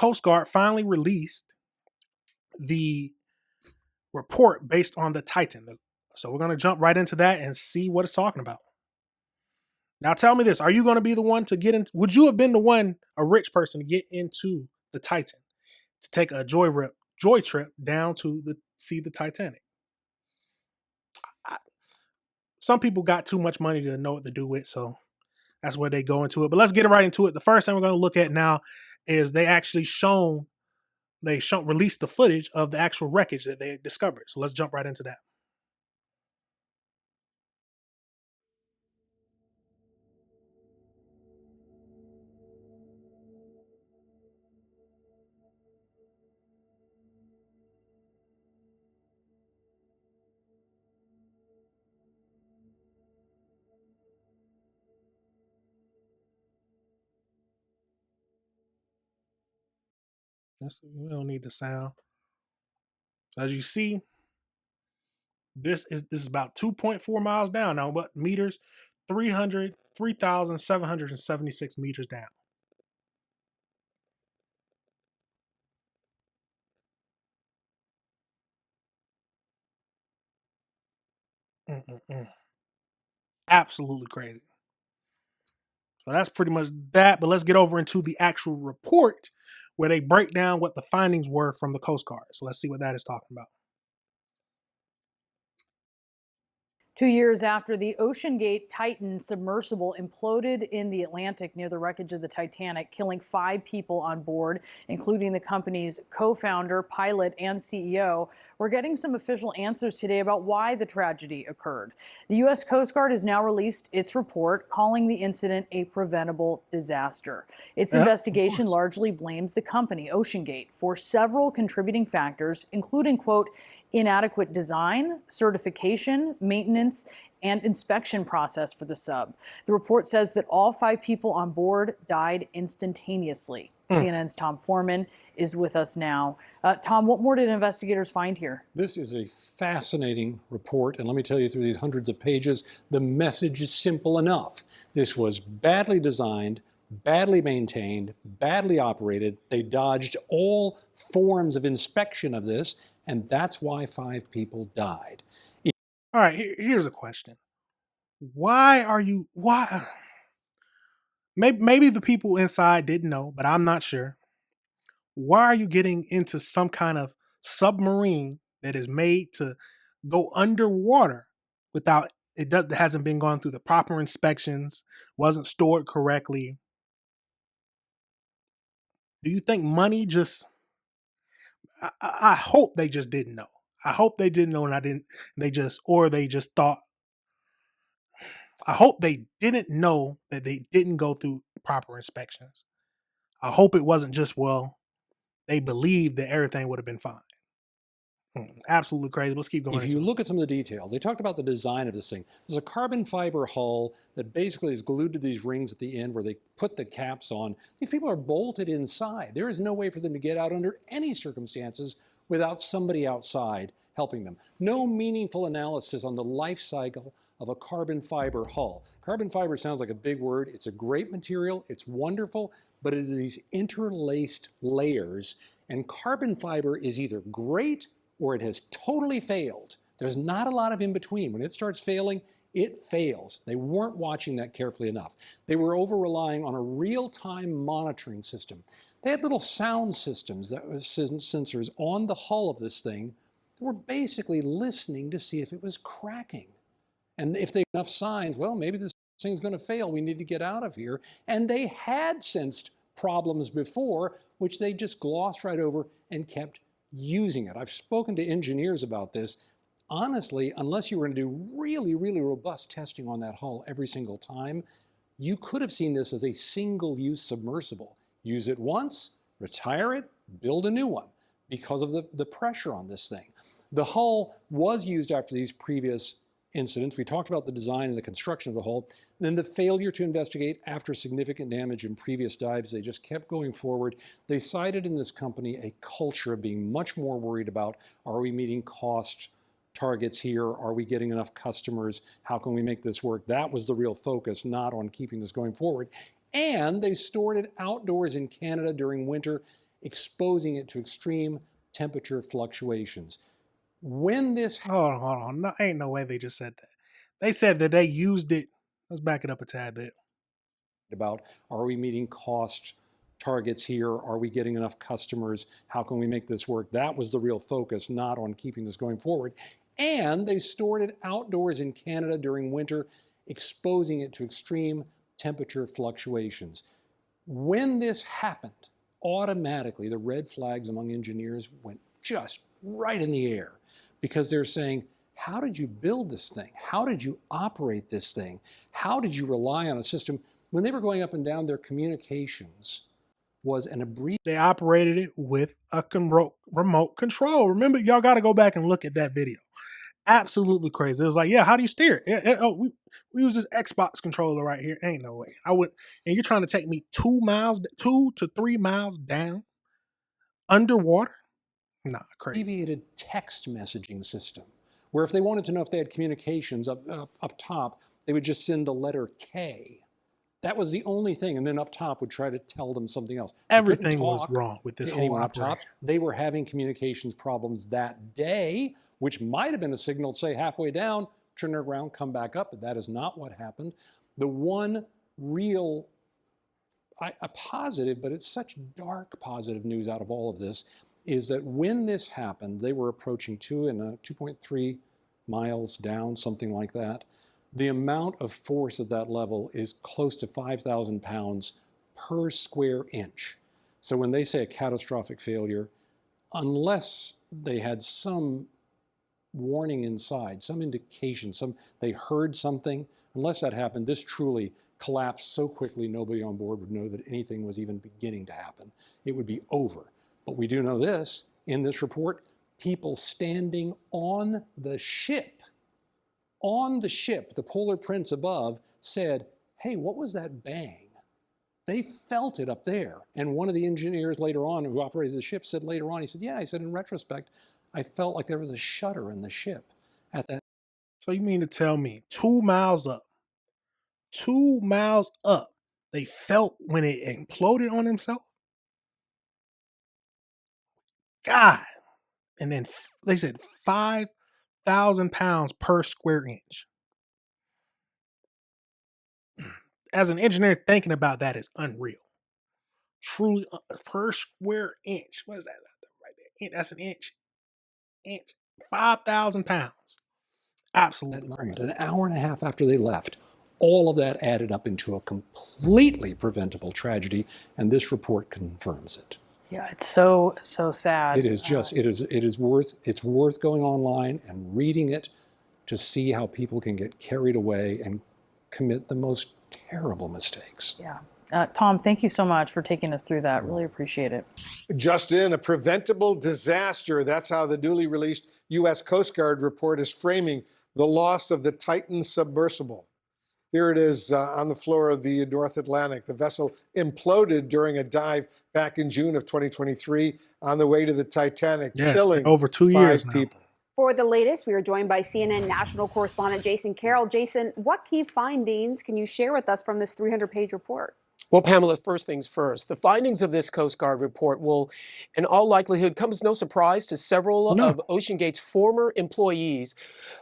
Coast Guard finally released the report based on the Titan. So we're going to jump right into that and see what it's talking about. Now tell me this, are you going to be the one to get in? Would you have been the one, a rich person, to get into the Titan, to take a joy trip down to see the Titanic? Some people got too much money to know what to do with, so that's where they go into it. But let's get right into it. The first thing we're going to look at now is they released the footage of the actual wreckage that they discovered. So let's jump right into that. We don't need the sound. As you see, this is about 2.4 miles down now. What meters? 3,776 meters down. Mm-mm-mm. Absolutely crazy. So that's pretty much that. But let's get over into the actual report where they break down what the findings were from the Coast Guard. So let's see what that is talking about. 2 years after the OceanGate Titan submersible imploded in the Atlantic near the wreckage of the Titanic, killing 5 people on board, including the company's co-founder, pilot, and CEO, we're getting some official answers today about why the tragedy occurred. The U.S. Coast Guard has now released its report, calling the incident a preventable disaster. Its investigation largely blames the company, OceanGate, for several contributing factors, including, quote, inadequate design, certification, maintenance, and inspection process for the sub. The report says that all 5 people on board died instantaneously. CNN's Tom Foreman is with us now. Tom, what more did investigators find here? This is a fascinating report, and let me tell you, through these hundreds of pages, the message is simple enough. This was badly designed, badly maintained, badly operated. They dodged all forms of inspection of this, and that's why 5 people died. All right, here's a question. Why? Maybe the people inside didn't know, but I'm not sure. Why are you getting into some kind of submarine that is made to go underwater without it hasn't been gone through the proper inspections, wasn't stored correctly? Do you think money just I hope they just didn't know. I hope they didn't know and they just thought. I hope they didn't know that they didn't go through proper inspections. I hope it wasn't just, well, they believed that everything would have been fine. Absolutely crazy. Let's keep going. If you look at some of the details, they talked about the design of this thing. There's a carbon fiber hull that basically is glued to these rings at the end where they put the caps on. These people are bolted inside. There is no way for them to get out under any circumstances without somebody outside helping them. No meaningful analysis on the life cycle of a carbon fiber hull. Carbon fiber sounds like a big word. It's a great material. It's wonderful, but it is these interlaced layers, and carbon fiber is either great or it has totally failed. There's not a lot of in between. When it starts failing, it fails. They weren't watching that carefully enough. They were over-relying on a real-time monitoring system. They had little sound systems, that was sensors on the hull of this thing, that were basically listening to see if it was cracking. And if they had enough signs, well, maybe this thing's going to fail. We need to get out of here. And they had sensed problems before, which they just glossed right over and kept using it. I've spoken to engineers about this. Honestly, unless you were going to do really, really robust testing on that hull every single time, you could have seen this as a single-use submersible. Use it once, retire it, build a new one because of the pressure on this thing. The hull was used after these previous incidents. We talked about the design and the construction of the hull. Then the failure to investigate after significant damage in previous dives, they just kept going forward. They cited in this company a culture of being much more worried about, are we meeting cost targets here? Are we getting enough customers? How can we make this work? That was the real focus, not on keeping this going forward. And they stored it outdoors in Canada during winter. exposing it to extreme temperature fluctuations. When this Hold on. No, ain't no way they just said that. They said that they used it. Let's back it up a tad bit. about, are we meeting cost targets here? Are we getting enough customers? How can we make this work? That was the real focus, not on keeping this going forward. And they stored it outdoors in Canada during winter, exposing it to extreme temperature fluctuations. When this happened, automatically the red flags among engineers went just right in the air, because they're saying, how did you build this thing? How did you operate this thing? How did you rely on a system? When they were going up and down, their communications was an abbreviation. They operated it with a remote control. Remember, y'all got to go back and look at that video. Absolutely crazy. It was like, yeah, how do you steer it? We use this Xbox controller right here. Ain't no way. I would. And you're trying to take me 2 to 3 miles down underwater? Nah, crazy. Abbreviated text messaging system, where if they wanted to know if they had communications up top, they would just send the letter K. That was the only thing, and then up top would try to tell them something else. Everything was wrong with this whole operation. They were having communications problems that day, which might have been a signal, say halfway down, turn around, come back up, but that is not what happened. The one real a positive, but it's such dark positive news out of all of this, is that when this happened, they were approaching 2.3 miles down, something like that. The amount of force at that level is close to 5,000 pounds per square inch. So when they say a catastrophic failure, unless they had some warning inside, some indication, they heard something, unless that happened, this truly collapsed so quickly nobody on board would know that anything was even beginning to happen. It would be over. But we do know this, in this report, people standing on the ship, the Polar Prince above, said, hey, what was that bang? They felt it up there. And one of the engineers later on who operated the ship said later on, he said, yeah, he said, in retrospect, I felt like there was a shudder in the ship at that. So you mean to tell me 2 miles up, they felt when it imploded on itself? God. And then they said 5,000 pounds per square inch. As an engineer, thinking about that is unreal. Truly, per square inch. What is that right there? That's an inch. 5,000 pounds. Absolutely crazy. An hour and a half after they left, all of that added up into a completely preventable tragedy, and this report confirms it. Yeah, it's so sad. It is just it's worth going online and reading it to see how people can get carried away and commit the most terrible mistakes. Yeah. Tom, thank you so much for taking us through that. Really appreciate it. Just in, a preventable disaster. That's how the newly released U.S. Coast Guard report is framing the loss of the Titan submersible. Here it is on the floor of the North Atlantic. The vessel imploded during a dive back in June of 2023 on the way to the Titanic, killing over 2 years 5 now. people. For the latest, we are joined by CNN national correspondent Jason Carroll. Jason, what key findings can you share with us from this 300-page report? Well, Pamela, first things first. The findings of this Coast Guard report will, in all likelihood, come as no surprise to several of OceanGate's former employees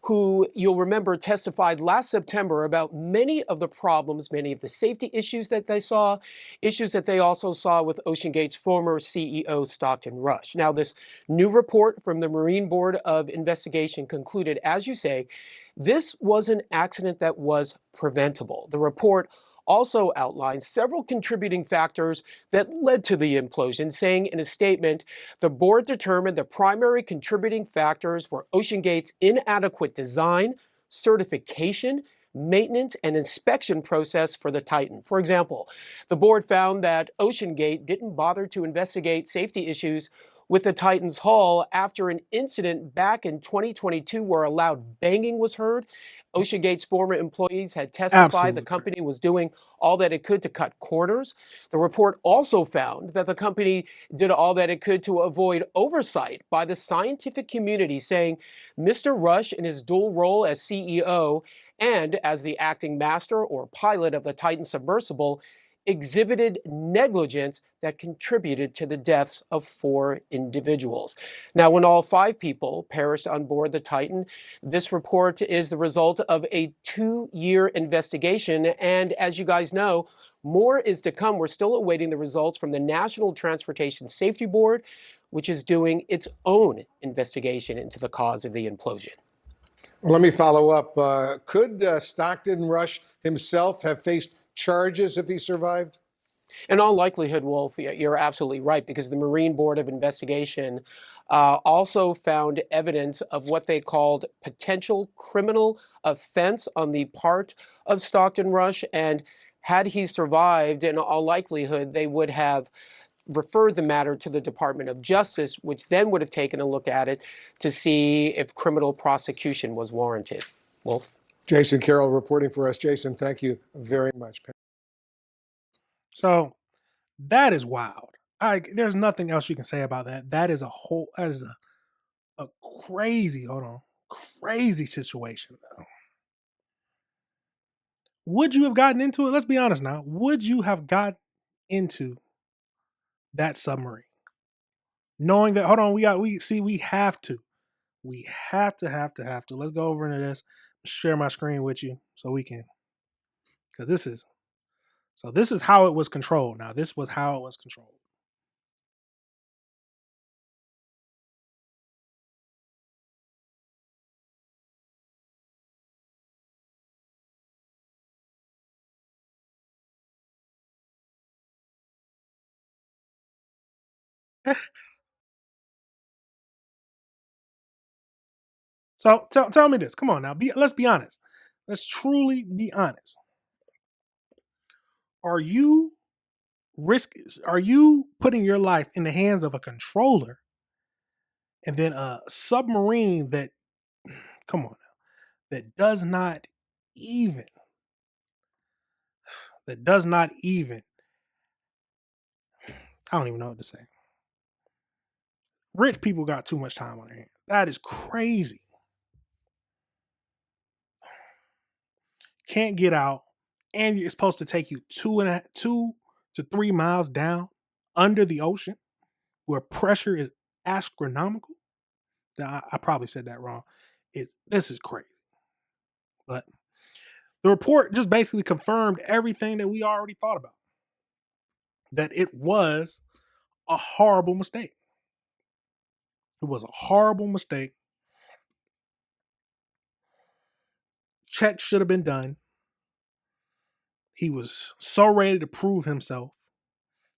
who, you'll remember, testified last September about many of the problems, many of the safety issues that they saw, issues that they also saw with OceanGate's former CEO, Stockton Rush. Now, this new report from the Marine Board of Investigation concluded, as you say, this was an accident that was preventable. The report also outlined several contributing factors that led to the implosion, saying in a statement, the board determined the primary contributing factors were OceanGate's inadequate design, certification, maintenance, and inspection process for the Titan. For example, the board found that OceanGate didn't bother to investigate safety issues with the Titan's hull after an incident back in 2022 where a loud banging was heard. OceanGate's former employees had testified the company was doing all that it could to cut corners. The report also found that the company did all that it could to avoid oversight by the scientific community, saying Mr. Rush, in his dual role as CEO and as the acting master or pilot of the Titan submersible, exhibited negligence that contributed to the deaths of 4 individuals. Now, when all 5 people perished on board the Titan, this report is the result of a 2-year investigation. And as you guys know, more is to come. We're still awaiting the results from the National Transportation Safety Board, which is doing its own investigation into the cause of the implosion. Well, let me follow up. Could Stockton Rush himself have faced charges if he survived? In all likelihood, Wolf, you're absolutely right, because the Marine Board of Investigation also found evidence of what they called potential criminal offense on the part of Stockton Rush. And had he survived, in all likelihood, they would have referred the matter to the Department of Justice, which then would have taken a look at it to see if criminal prosecution was warranted. Wolf? Jason Carroll reporting for us. Jason, thank you very much. So that is wild. There's nothing else you can say about that. That is a crazy, crazy situation. Would you have gotten into it? Let's be honest now. Would you have gotten into that submarine? Knowing that, we have to. We have to. Let's go over into this. Share my screen with you so we can, because this is how it was controlled. Now, this was how it was controlled. So tell me this. Come on now. Let's be honest. Let's truly be honest. Are you putting your life in the hands of a controller and then a submarine that, come on now, that does not even, I don't even know what to say. Rich people got too much time on their hands. That is crazy. Can't get out, and it's supposed to take you 2 to 3 miles down under the ocean, where pressure is astronomical. Now, I probably said that wrong. This is crazy. But the report just basically confirmed everything that we already thought about. That it was a horrible mistake. It was a horrible mistake. Checks should have been done. He was so ready to prove himself,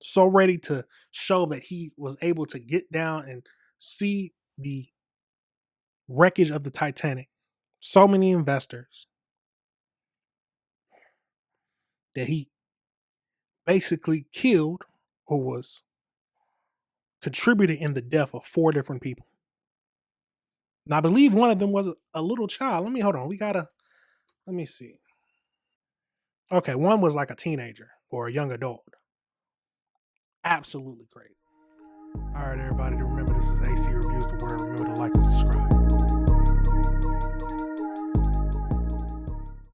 so ready to show that he was able to get down and see the wreckage of the Titanic. So many investors that he basically killed or was contributed in the death of 4 different people. Now, I believe one of them was a little child. Let me see. Okay, one was like a teenager or a young adult. Absolutely great. All right, everybody, remember this is AC Reviews the Word. Remember to like and subscribe.